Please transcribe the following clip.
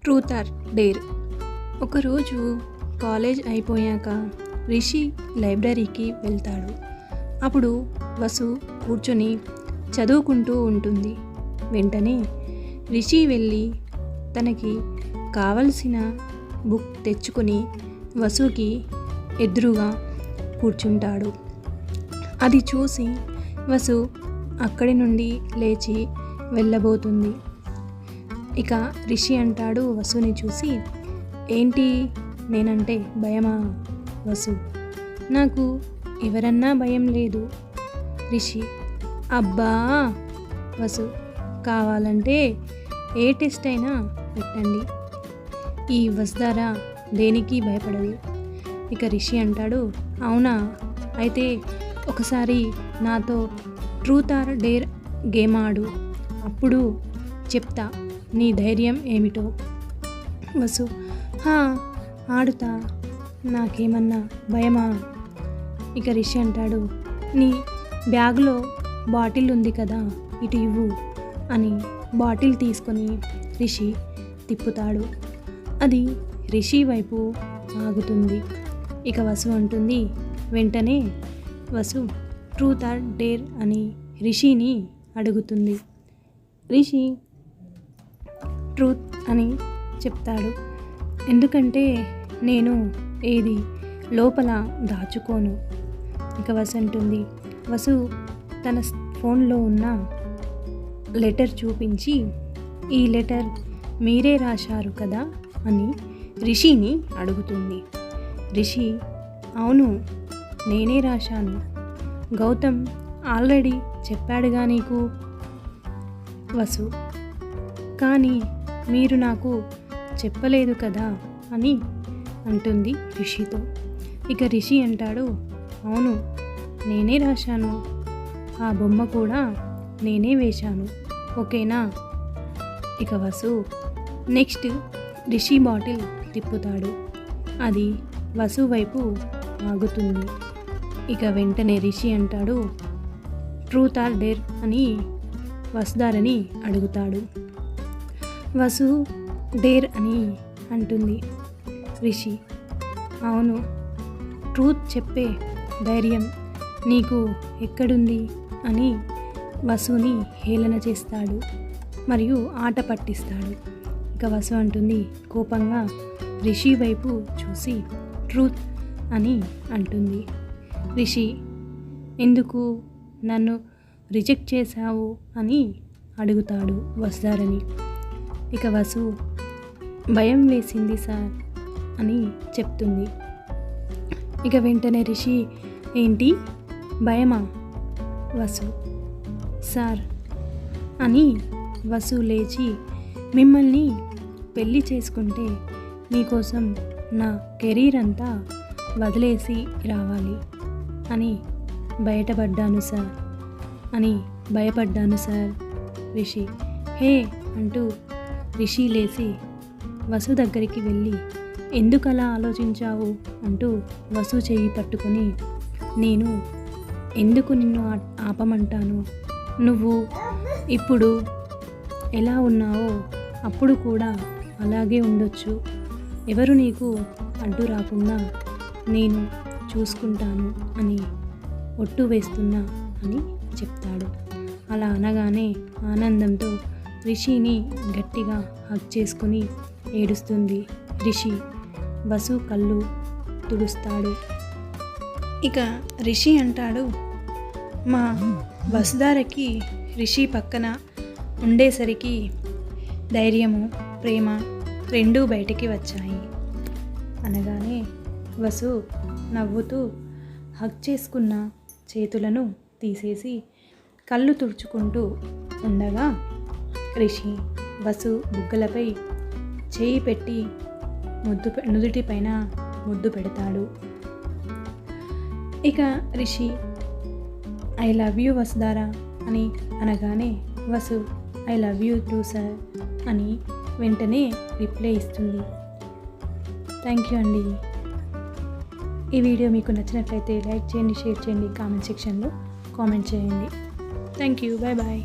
Truth or dare. ఒకరోజు college అయిపోయాక రిషి లైబ్రరీకి వెళ్తాడు. అప్పుడు వసు కూర్చొని చదువుకుంటూ ఉంటుంది. వెంటనే రిషి వెళ్ళి తనకి కావలసిన బుక్ తెచ్చుకొని వసుకి ఎదురుగా కూర్చుంటాడు. అది చూసి వసు అక్కడి నుండి లేచి వెళ్ళబోతుంది. ఇక రిషి అంటాడు వసుని చూసి, ఏంటి నేనంటే భయమా వసు? నాకు ఎవరన్నా భయం లేదు. రిషి, అబ్బా వసు, కావాలంటే ఏ టెస్ట్ అయినా పెట్టండి, ఈ వసుధార దేనికి భయపడదు. ఇక రిషి అంటాడు, అవునా, అయితే ఒకసారి నాతో ట్రూత్ ఆర్ డేర్ గేమ్ ఆడు, అప్పుడు చెప్తా నీ ధైర్యం ఏమిటో. వసు, ఆడుతా, నాకేమన్నా భయమా? ఇక రిషి అంటాడు, నీ బ్యాగ్లో బాటిల్ ఉంది కదా, ఇటు ఇవ్వు అని బాటిల్ తీసుకొని రిషి తిప్పుతాడు. అది రిషి వైపు ఆగుతుంది. ఇక వసు అంటుంది, వెంటనే వసు ట్రూత్ ఆర్ డేర్ అని రిషిని అడుగుతుంది. రిషి ట్రూత్ అని చెప్తాడు. ఎందుకంటే నేను ఏది లోపల దాచుకోను. ఇక వసు అంటుంది, వసు తన ఫోన్లో ఉన్న లెటర్ చూపించి, ఈ లెటర్ మీరే రాశారు కదా అని రిషిని అడుగుతుంది. రిషి, అవును, నేనే రాశాను, గౌతమ్ ఆల్రెడీ చెప్పాడుగా నీకు. వసు, కానీ మీరు నాకు చెప్పలేదు కదా అని అంటుంది రిషితో. ఇక రిషి అంటాడు, అవును, నేనే రాశాను, ఆ బొమ్మ కూడా నేనే వేశాను, ఓకేనా. ఇక వసు నెక్స్ట్ రిషి బాటిల్ తిప్పుతాడు. అది వసు వైపు ఆగుతుంది. ఇక వెంటనే రిషి అంటాడు, ట్రూత్ ఆర్ డేర్ అని వసుధారని అడుగుతాడు. వసు డేర్ అని అంటుంది. రిషి, అవును, ట్రూత్ చెప్పే ధైర్యం నీకు ఎక్కడుంది అని వసుని హేళన చేస్తాడు మరియు ఆట పట్టిస్తాడు. ఇక వసు అంటుంది కోపంగా రిషి వైపు చూసి, ట్రూత్ అని అంటుంది. రిషి, ఎందుకు నన్ను రిజెక్ట్ చేశావు అని అడుగుతాడు వసుధారని. ఇక వసు, భయం వేసింది సార్ అని చెప్తుంది. ఇక వెంటనే రిషి, ఏంటి భయమా? వసు, సార్ అని వసు లేచి, మిమ్మల్ని పెళ్ళి చేసుకుంటే మీకోసం నా కెరీర్ అంతా వదిలేసి రావాలి అని భయపడ్డాను సార్. రిషి, హే అంటూ రిషి లేచి వసు దగ్గరికి వెళ్ళి, ఎందుకలా ఆలోచించావు అంటూ వసు చెయ్యి పట్టుకొని, నేను ఎందుకు నిన్ను ఆపమంటాను, నువ్వు ఇప్పుడు ఎలా ఉన్నావో అప్పుడు కూడా అలాగే ఉండొచ్చు, ఎవరు నీకు అడ్డు రాకుండా నేను చూసుకుంటాను అని ఒట్టు వేస్తున్నా అని చెప్తాడు. అలా అనగానే ఆనందంతో రిషిని గట్టిగా హగ్ చేసుకుని ఏడుస్తుంది రిషి. వసు కళ్ళు తుడుస్తాడు. ఇక రిషి అంటాడు, మా వసుధారకి రిషి పక్కన ఉండేసరికి ధైర్యము ప్రేమ రెండూ బయటికి వచ్చాయి అనగానే వసు నవ్వుతూ హగ్ చేసుకున్న చేతులను తీసేసి కళ్ళు తుడుచుకుంటూ ఉండగా రిషి వసు బుగ్గలపై చేయి పెట్టి నుదుటిపైన ముద్దు పెడతాడు. ఇక Rishi, I love you Vasudhara అని అనగానే Vasu, I love you two sir అని వెంటనే రిప్లై ఇస్తుంది. థ్యాంక్ యూ అండి. ఈ వీడియో మీకు నచ్చినట్లయితే లైక్ చేయండి, షేర్ చేయండి, కామెంట్ సెక్షన్లో కామెంట్ చేయండి. Thank you, bye bye.